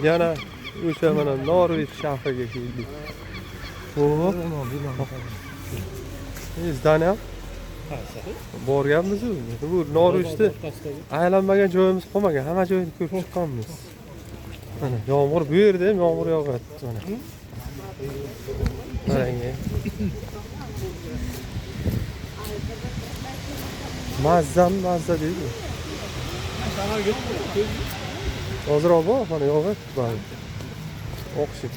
Yana o'sha mana Norveç shahriga keldik. Hop. Zdaniya borganmiz bu Norveçda aylanmagan joyimiz qolmagan, hamma joyni ko'rib chiqqanmiz. Mana yomg'ir bu yerda ham yomg'ir yog'yapti mana. Qarang. Mazza deydi. Hozir obo, mana yog'yapti bari. O'xshib.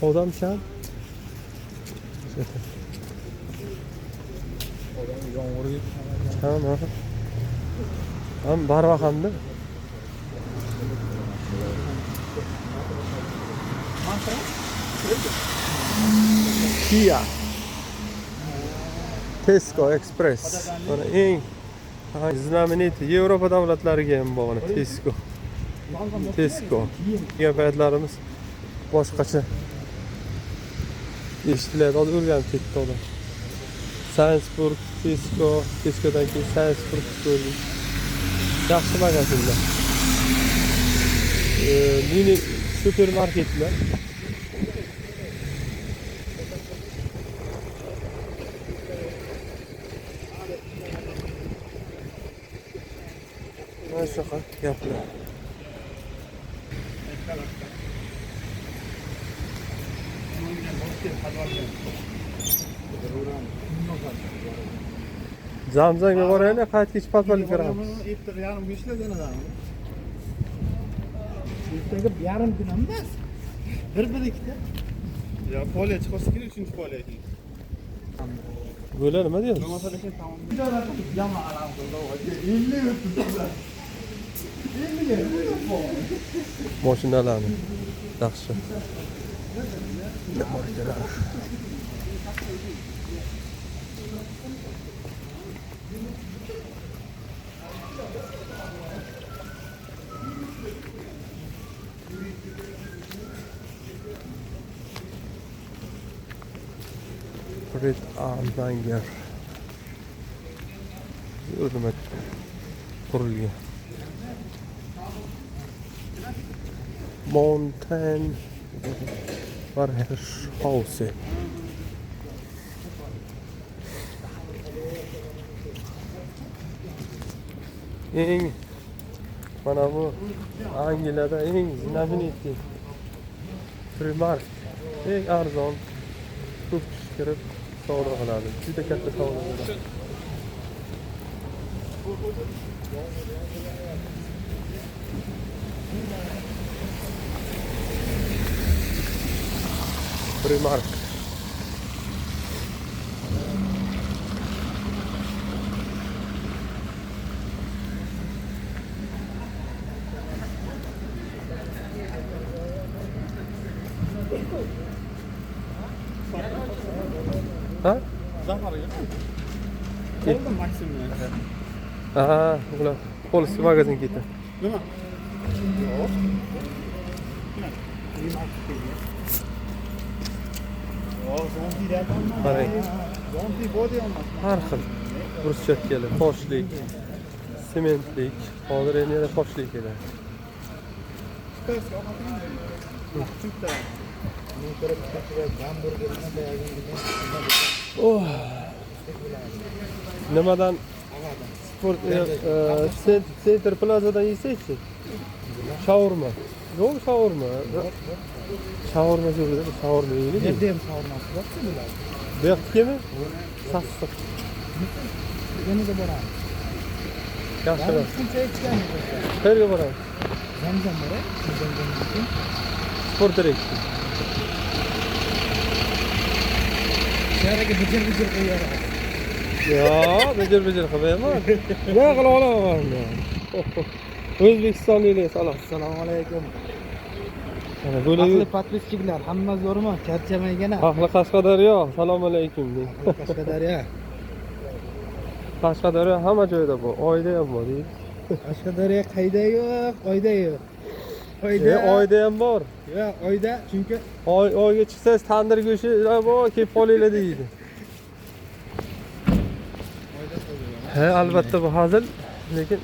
Odam kam. Odam yomg'irga Tamam. Ham barvaqamda. Kia Tesco Express. Mana eng знаменитый Yevropa davlatlariga ham bog'liq Tesco. Gaplarimiz boshqacha eshitiladi, o'rganib ketdi odam. Salzburg, Tescodan keyin Salzburg ko'rdik. Yaxshi magazinlar. Mini supermarketlar. Mana shunaqa gaplar. Zamzamga boraylik, qaytgach patronlik beramiz. yarim 5 danadan. Ertaga yarim kun emas. Bir ikkita. Ya poliya chiqarsa kerak, 3-chi poliya ekan. Bular nima deyapsiz? Bo'lmasa lekin tamom. Jama alam qildi. 50 o'tdi. 50 ga. Mashinalarni. Yaxshi. Red Armbanger. Nima qurilgan. Mountain Warehouse. Eng mana bu Angliyada eng знаменитый Primark. Eng arzon. Ko'p kirib savdo qiladi. Juda katta savdo qiladi. Primark. Ha? Zafarga. Qo'lda maksimum. Aha, ular polskiy magazin ketdi. Nima? Yo'q. Qarang. Har xil bruschatkali, toshlik, sementlik, hozir endi yana toshlik keladi. Oh. Nimadan sport Center Plazadan yesaychi? Shaurma. Yo'q, shaurma. Shaurma jo'rida, shaurma yeylik. Yerda ham shaurmasi bor-ku bular. Bu yoqdami? Sassiq. Yana boramiz. Yaxshiroq. Shuncha ichgan. Qayerga boramiz? Zamzam bor, zamzam. Sport direkt. Sharaga bijir qo'yaramiz. Yo, bijir qilmayman. Nima qila olaman men? O'zbekistonliklar salom. Assalomu alaykum. Mana bo'lib Aqli podpischiklar, hamma zo'rmi? Charchamaygana. Ahli Qashqadaryo, assalomu alaykum deng. Qashqadaryo. Qashqadaryo hamma joyda bor, oyda ham bor deydi. Qashqadaryo qayda yo'q, oyda yo'q. oyda ham bor. Yo'q, oyda chunki Oyga chiqsangiz tandir go'shti bor, kelib qolinglar deydi. Ha, albatta bu hazil, lekin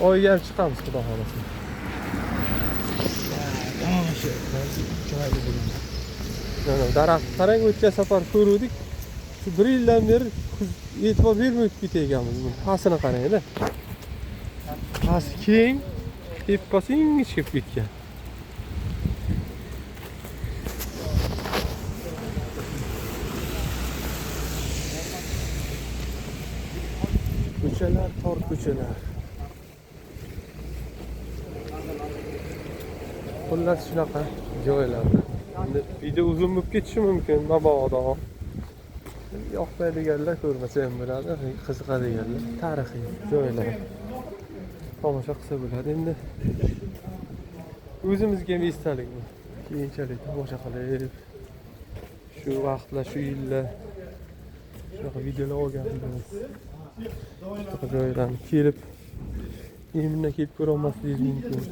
oyga ham chiqamiz xudo xolasa. Mana daraxt qarang, o'tgan safar ko'ruvdik. Shu 1 yildan beri e'tibor bermay o'tib ketganmiz. Pasini qarang-da. Pasi keng, tepasi ingichka bo'lib ketgan. Ko'chalar, tor ko'chalar. Xullas shunaqa joylar. Endi video uzun bo'lib ketishi mumkin, mabodo. Yoqmaydiganlar ko'rmasa ham bo'ladi, qiziqadiganlar tarixiy joylar. Tomosha qilsa bo'ladi. Endi o'zimizga ham esdalik bu. Keyinchalik tomosha qilib, shu vaqtlar, shu yillar shunaqa videolar olganmiz. Shunaqa joylarni kelib, emindan kelib ko'ra olmasligingiz mumkin.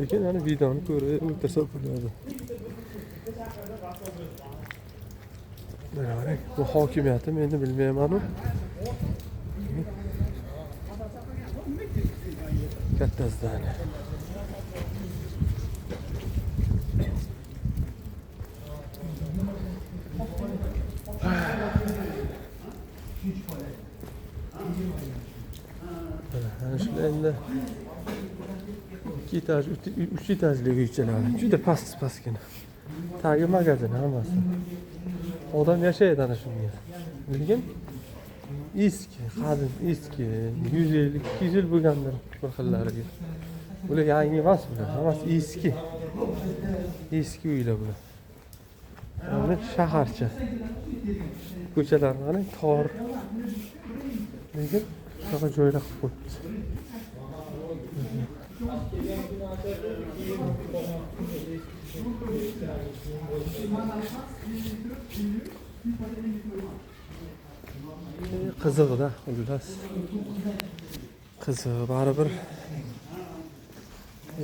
Lekin ana videoni ko'rib o'tirsa bo'ladi. Mana bu hokimiyatim endi bilmayman-ku. Katta zdaniya. Ana shu endi 2 etaj, 3 etajli uychalar. Juda pastgina. Tagi magazin hammasi. Odam yashaydi ana shunga. Lekin eski, qadim, eski 100 yil, 200 yil bo'lgandir bir xillariga. Bular yangi emas bular, hammasi eski. Eski uylar bular. Mana shaharcha. Ko'chalar mana tor. Lekin shunaqa joylar qilib qo'yibdi. Qizig'ida xullas. Qiziq, baribir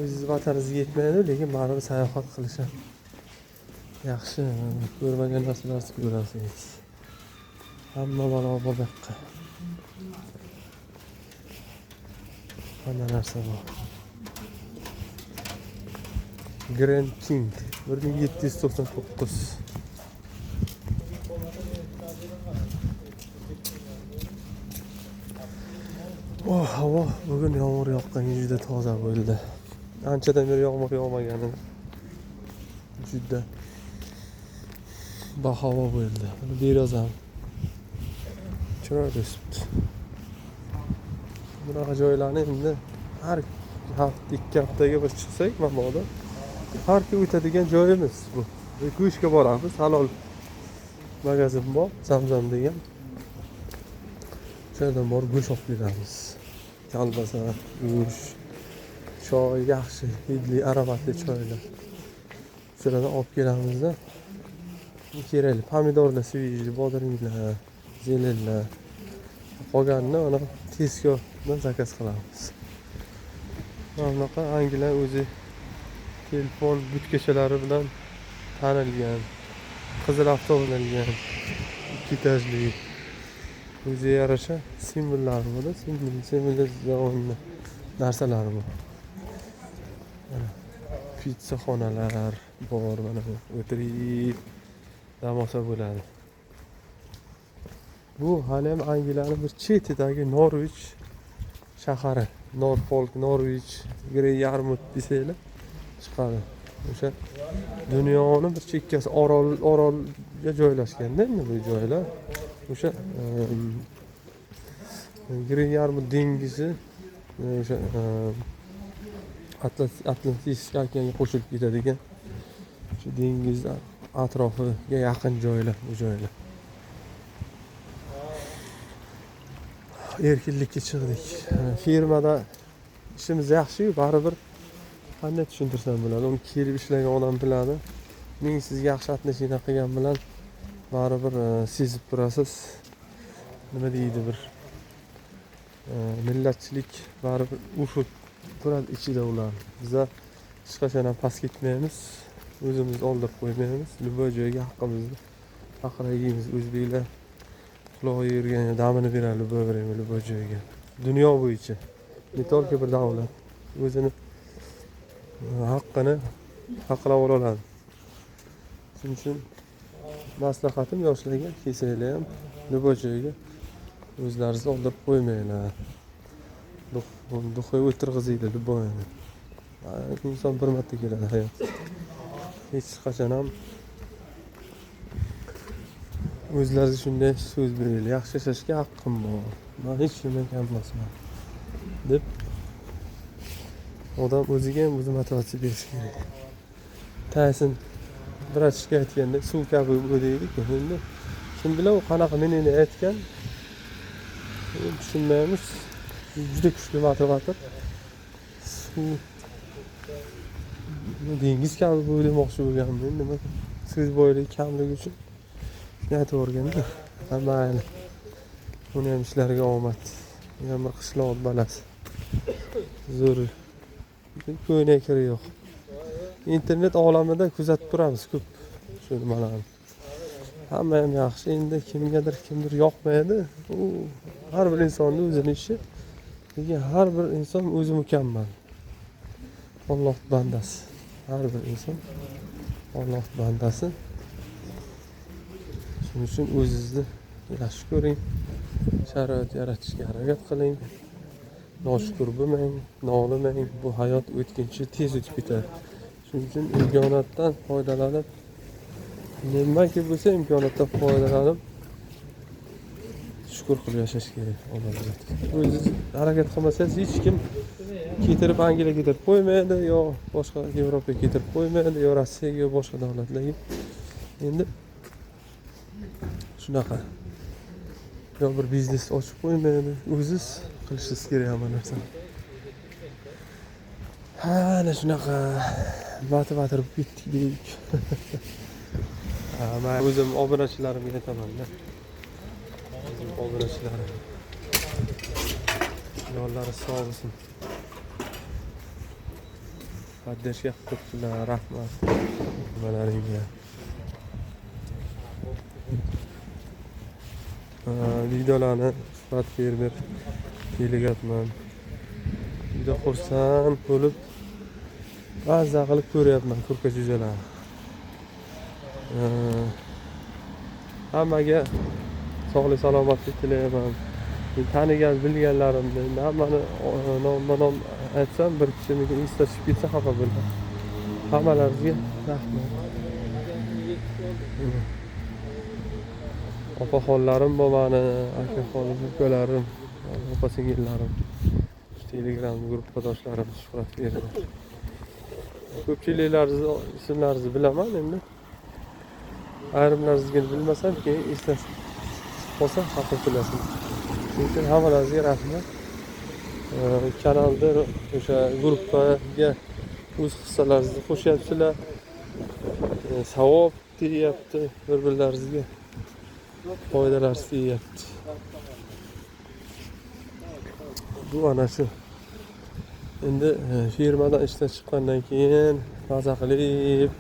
o'z vataningizga yetmaydi, lekin baribir sayohat qilish ham yaxshi. Ko'rmagan narsalarni ko'rasiz. Hamma balo bu yoqqa. Hamma narsa bor. Grand King 1799. Oh, havo bugun yomg'ir yoqqan, juda toza bo'ldi. Anchadan beri yomg'ir yog'magan. Juda bahavo bo'ldi. Biroz ham chiroyli o'sibdi. Bunaqa joylarni endi har hafta 2 haftaga bir chiqsak, mabodo har kun o'tadigan joyimiz bu. Go'shtga boramiz, halol magazin bor, Zamzam degan. O'shadan borib go'sht olib kelamiz. Kalbasa, go'sht, choy yaxshi, hidli, aromatli choylar. Shulardan olib kelamizda kerakli pomidorlar, svejli, bodringlar, zelenlar. Qolganini mana tezkordan zakaz qilamiz. Mana bunaqa Angliya o'zi telefon butkachalari bilan tanilgan, qizil avtomobillar, 2 etajli. O'ziga yarasha simvollari bor, simvolization narsalar bor. Pizza xonalar bor, mana bu o'tirib dam olsa bo'ladi. Bu hali ham Angliyaning bir chetidagi Norwich shahari. Norfolk, Norwich, Grey Yarmouth desanglar chiqadi. O'sha dunyoning bir chekkasi orolga joylashganda endi bu joylar. O'sha Grey Yarmouth dengizi o'sha Atlantik okeanga qo'shilib ketadigan shu dengiz atrofiga yaqin joylar bu joylar. Erkinlikka chiqdik. Firmada ishimiz yaxshi-yu, baribir qanday tushuntirsam bo'ladi. Uni kelib ishlagan odam biladi. Men sizga yaxshi atnashina qilgan bilan baribir sezib turasiz. Nima deydi bir millatchilik baribir urfib turadi ichida ular. Biza hech qachon ham past ketmaymiz. O'zimizni oldirib qo'ymaymiz. Любой joyga haqqimizni haqida yeymiz. O'zbeklar quloq yerga damini beradi любой время, любой joyga. Dunyo bo'yicha, ne только bir davlat o'zini haqqini haqlab oladi. Shuning uchun maslahatim yoshlarga, kesanglar ham любой joyga o'zlaringizni oldirib qo'ymanglar. Duxoy o'tirg'izinglar любой. Inson bir marta keladi hayot. Hech qachon ham o'zlaringiz shunday so'z beringlar. Yaxshi yashashga haqqim bor. Men hech kimdan kam emasman deb odam o'ziga ham o'zi motivatsiya berish kerak. Tayson vrachga aytganda suv kabi bo'laylik. Endi kim bilan u qanaqa menini aytgan tushunmaymiz. Juda kuchli motivator. Suv dengiz kabi bo'ylamoqchi bo'lganman. Nima so'z boyligi kamligi uchun aytib o'rganda. Mayli. Uni ham ishlariga omad. Yana bir qishloq balasi. Zo'r. Ko'ylak kiri yo'q. Internet olamida kuzatib turamiz ko'p shu nimalarni. Hamma ham yaxshi. Endi kimdir yoqmaydi. U har bir insonning o'zining ishi. Lekin har bir inson o'zi mukammal. Alloh bandasi. Har bir inson Alloh bandasi. Shuning uchun o'zingizni yaxshi ko'ring. Sharoit yaratishga harakat qiling. Noshukur bo'lmang, nolimang. Bu hayot o'tkinchi, tez o'tib ketadi. Shuning uchun imkoniyatdan foydalanib, nimaki bo'lsa imkoniyatdan foydalanib shukur qilib yashash kerak Allohga. O'zingiz harakat qilmasangiz hech kim ketirib Angliyaga ketirib qo'ymaydi, yo boshqa Yevropaga ketirib qo'ymaydi, yo Rossiyaga, yo boshqa davlatlarga. Endi shunaqa. Yo bir biznes ochib qo'ymaydi, o'zingiz qilishingiz kerak hamma narsani. Ana shunaqa motivator bo'lib ketdik. Men o'zim obunachilarimga aytaman-da. O'zim obunachilarim. Yo'llari sog' bo'lsin. Podдержка qilibsizlar, rahmat. Nimalaringga. Videolarni Shuhrat fermer delegatman. Juda xursand bo'lib ba'zi qilib ko'ryapman ko'rpa jo'jalarni. Hammaga sog'lik salomatlik tilayman. Tanigan bilganlarimni hammani nom aytsam bir kishimga eslashib ketsa xafa bo'laman. Hammalaringizga rahmat. Opaxonlarim bor meni, akaxonim, ukalarim, opa singillarim, Telegram gruppadoshlarim Shuhrat fermer. Ko'pchiliklaringizni ismlaringizni bilaman endi. Ayrimlaringizni bilmasam keyin eslashib qolsam xafa qilasizlar. Shuning uchun hammalaringizga rahmat. Kanalda o'sha gruppaga o'z hissalaringizni qo'shyapsizlar. Savob deyapti, bir-birlaringizga foydalar tegyapti. Bu ana shu. Endi firmadan ishdan chiqqandan keyin maza qilib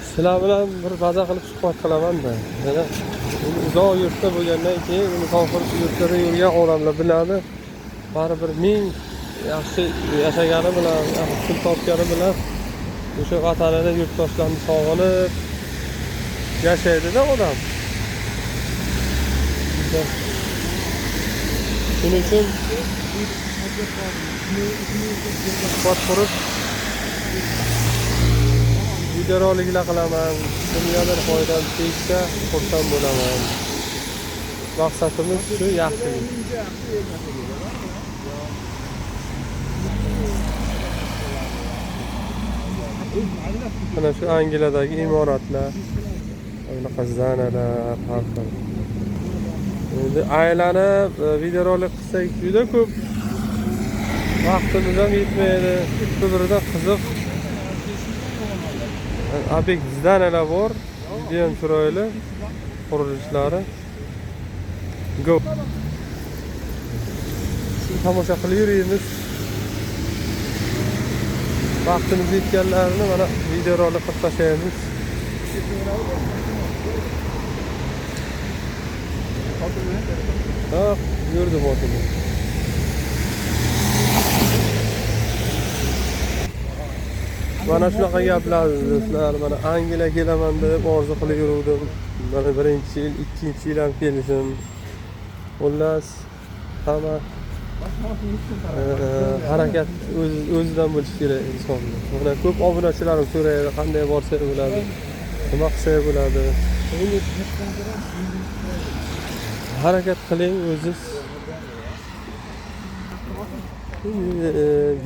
sizlar bilan bir maza qilib suhbat qilaman-da. Yana uzoq yurtda bo'lgandan keyin musofir yurtlarda yurgan odamlar biladi. Baribir ming yaxshi yashagani bilan, yaxshi pul topgani bilan o'sha vatanida yurtdoshlarni sog'inib yashaydi-da odam. Shuning uchun suhbat qurib videoroliklar qilaman. Kimgadir foydam tegsa xursand bo'laman. Maqsadimiz shu yaxshilik. Mana shu Angliyadagi imoratlar, bunaqa zanalar, har xil. Endi aylanib videorolik qilsak juda ko'p vaqtimiz ham yetmaydi. Birida qiziq obyekt zanalar bor, juda ham chiroyli qurilishlari. Go. Tomosha qilib yuramiz. vaqtimiz yetganlarini mana videorolik qilib tashlaymiz. Ha, yurdi botini. Mana shunaqa gaplar do'stlar. Mana Angliyaga kelaman deb orzu qilib yuruvdim. Mana 1-yil, 2-yil ham kelishim. Xullas, hamma harakat o'zidan bo'lishi kerak insonni. Mana ko'p obunachilarim so'raydi, qanday borsa bo'ladi, nima qilsa bo'ladi. Harakat qiling o'ziz.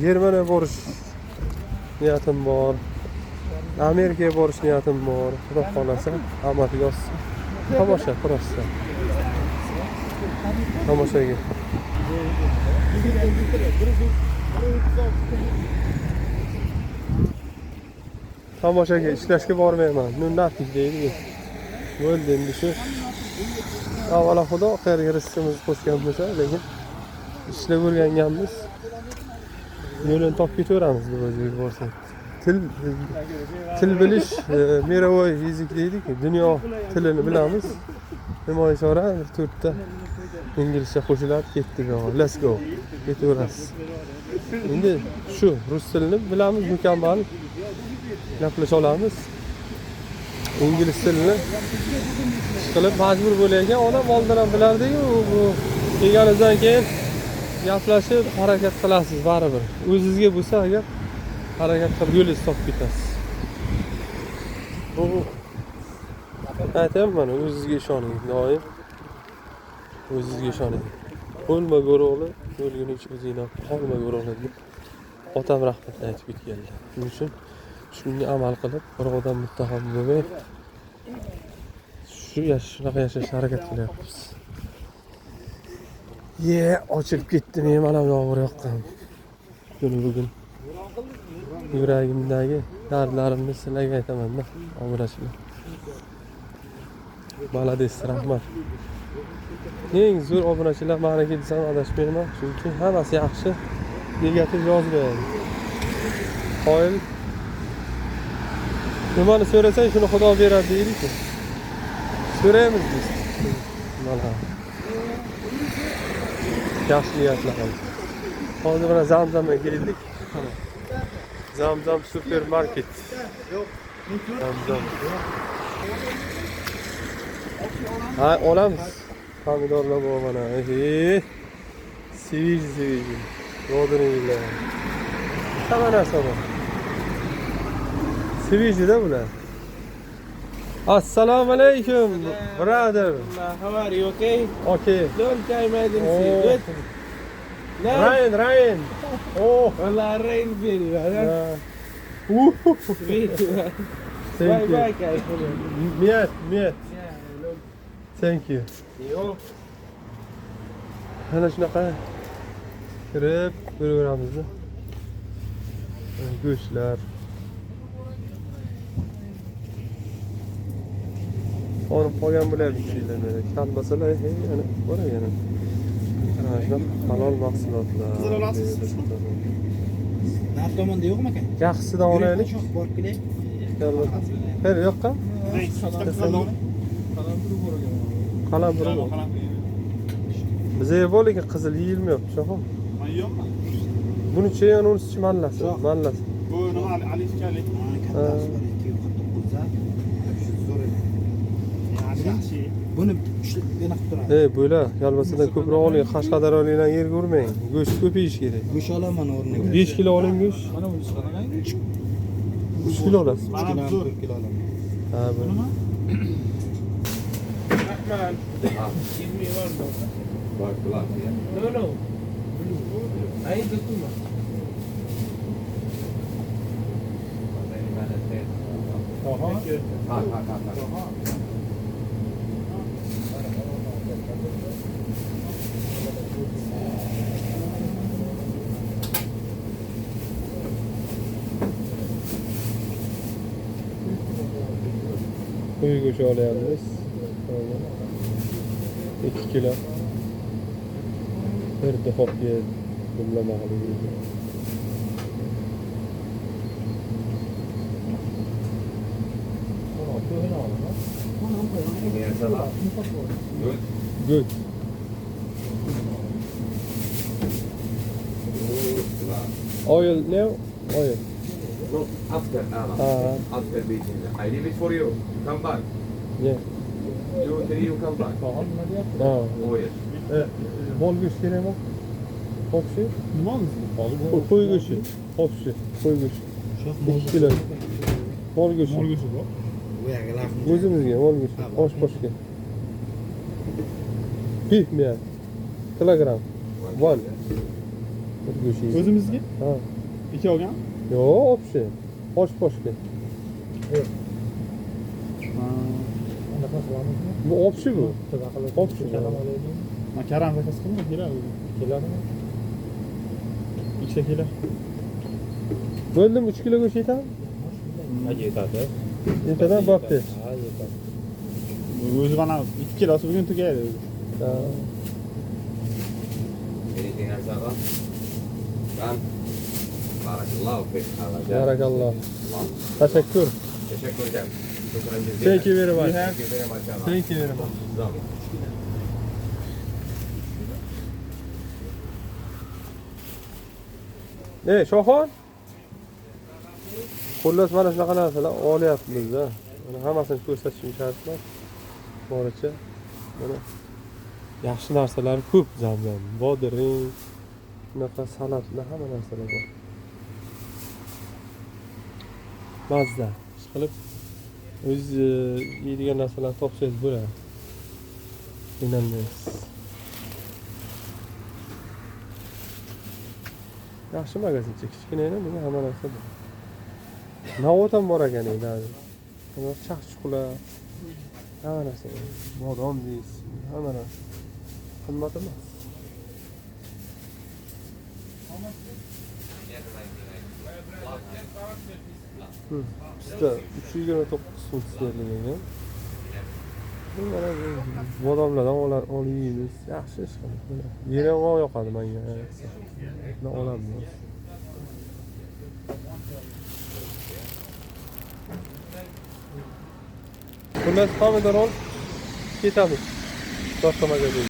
Germaniyaga borish niyatim bor. Amerikaga borish niyatim bor. Xudo xolasa amalga oshsin. Tomosha просто. Tomoshaga. Tomoshaga ishlashga bormayman. Nafis deydi. Bo'ldi endi shu. Avvalo Xudo xayrga rizqimizni qo'shgan bo'lsa, lekin ishlab o'rganganmiz. Yo'lini topib ketaveramiz deb o'zimiz borsak. Til bilish mirovoy yezik deydi-ku, dunyo tilini bilamiz. Nimoyishora 4 ta inglizcha qo'shilib ketdik. Let's go. Ketaverasiz. Endi shu rus tilini bilamiz, mukammal gaplasha olamiz. Ingliz tilini qilib majbur bo'layotgan odam oldin ham bilardi-ku, bu kelganingizdan keyin gaplashib harakat qilasiz baribir. O'zingizga bo'lsa agar harakat qilib yo'lingizni topib ketasiz. Bu aytaman, o'zingizga ishoning, doim o'zingizga ishoning. O'lma go'ro'g'li, o'lgunicha o'zingni qolma go'ro'g'li deb otam rahmat aytib ketganlar. Shuning uchun shunga amal qilib, birovdan muttaham bo'lmay shunaqa yashashga harakat qilyapmiz. Ochilib ketdim, mana yomg'ir yoqqan. Bugun yuragimdagi dardlarimni sizlarga aytaman-da, obunachilar. Malades, rahmat. Eng zo'r obunachilar meniki desam adashmayman, chunki hammasi yaxshi, negativ yozmaydi. Qoyil nimani so'rasang shuni Xudo beradi deydi-ku. So'raymiz biz. Mana. Yaxshi niyatlar qilib. Hozir mana Zamzamga keldik. Zamzam supermarket. Zamzam. Ha, olamiz. Pomidorlar bor mana. Sevish. Yodiringlar. Hamma narsa bor. Sevishda bular. Assalomu alaykum, brother. How are you? Okay? Okay. Long time I didn't see you. Good? No? Ryan. Oh. Well, rain very well. Very well. Thank you. Bye, guys. Miyat. Yeah, Thank you. look. Mana shunaqa kirib ko'raveramiz-da. Go'shtlar. Olib qolgan bo'lardi shuylarni. Kalbasalar, ana bor yana. Mana shunaqa halol mahsulotlar. Qizil olasiz? Narx tomonda yo'qmi aka? Yaxshisidan olaylik. Bor kelay. Her yo'qqa? Qalampir bor. Bizga bor lekin qizil yeyilmayapti, sho'xim. Men yo'qmi? Buni-chi, yana unisi mallasi. Bu nima alifkalik? Buni qilib turadi. Bo'la, yalvasidan ko'proq oling, Qashqadaryoliklarni yerga urmang. Go'sht ko'p yeyish kerak. Go'sht olaman o'rniga. 5 kilo oling go'sht. Mana bunisi qanaqangi? 3 kilo olasiz. Mana bu 4 kilo olaman. Ha, bu. Rahman. Give me one more. No. I ain't the kuma. Kuyu go'shti olyapmiz. 2 kilo. Bir duxovka dumlama qilib. Any answer? Good. Good. Oil now? Oil. No, after. After beating. I leave it for you. Come back. Yeah. 2, 3, you come back. Ha. Oil. Bol go'sht kerakmi? Hopshi? Nima oldingiz? Qo'y go'shti. Hopshi. Qo'y go'shti. 2 kilo. Bol go'shti. Mol go'shti bor. O'zimizga bol go'shti. Osh-poshga. Beef meat. Kilogram. 1. Go'sht. O'zimizga? Ha. 2 olgan? Yo'q, hopshi. Osh-poshga. Bu hopshi bu. Hopshi. Ma karam zakaz qildim, keladi. Keladimi? Ikkita kelar. Bo'ldim 3 kilo go'sht yetadi? Yetadi. Yetadan bo'pti. Ha, yetadi. O'zi mana 2 kilosi bugun tugaydi. Ha. Anything else, Abba? Done. Barakallahu fik. Barakalloh. Tashakkur. Teşekkür ederim. Şükran cezilen. Thank you very much. Thank you very much, Abba. Thank you very much. Tamam. Shoxon? Xullas mana shunaqa narsalar olyapmiz-da. Mana hammasini ko'rsatishim shart emas. Boricha. Mana yaxshi narsalar ko'p zamzam. Bodring, bunaqa salatlar, hamma narsalar bor. Mazza ishqilib o'z yeydigan narsalar topsangiz bo'ladi. Qiynalmaysiz. Yaxshi magazincha, kichkina nima hamma narsa bor. Navot ham bor ekan edi. Mana chaqchuqlar, hamma narsa bor. Bodom deysiz, hamma narsa. Qimmat emas. Bizda 329 so'm sterling. Mana bodomlardan olamiz. Yaxshi ish qilib. Yeri ham yoqadi menga. Buni olamiz. Xullas, pomidor olib ketamiz. Boshqa magazin.